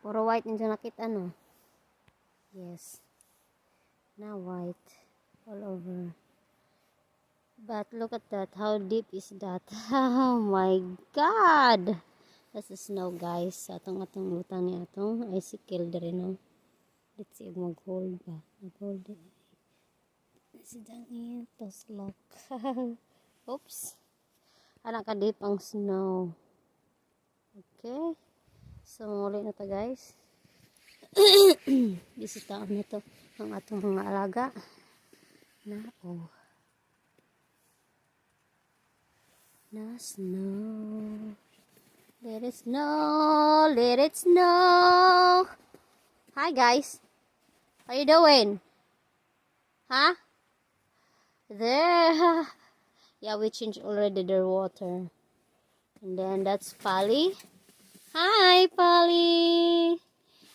Puro white yung nakita, no? Yes. Now white. All over. But look at that. How deep is that? Oh my God! That's the snow, guys. Atong lutang ni atong icicle dere, no? Let's see, mag-hold ba? Mag-hold it. Sidang ito, lock. Oops. Anak ka deep ang snow. Okay. So, muli na to, guys. Bisitaon na to ang atong mga alaga. Na, oh. Na snow. Let it snow. Let it snow. Hi, guys. How you doing? Huh? There. Yeah, we changed already their water. And then that's Polly. Hi, Polly.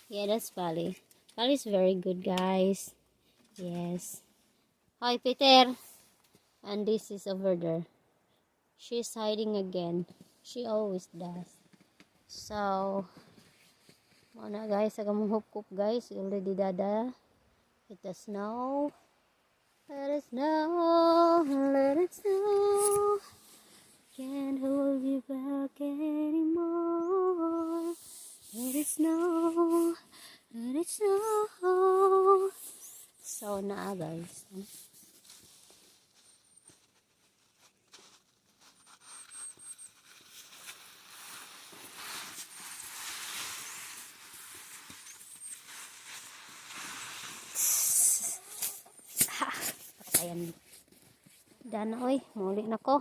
Yeah, that's Polly. Polly's very good, guys. Yes. Hi, Peter. And this is over there. She's hiding again. She always does. So, muna guys, agamong hupkup guys. Already dada. It the snow. Let it snow. Let it snow. Can't hold you back anymore. Let it snow. Let it snow. So na guys. Patayan. Dana oy, muli na ko.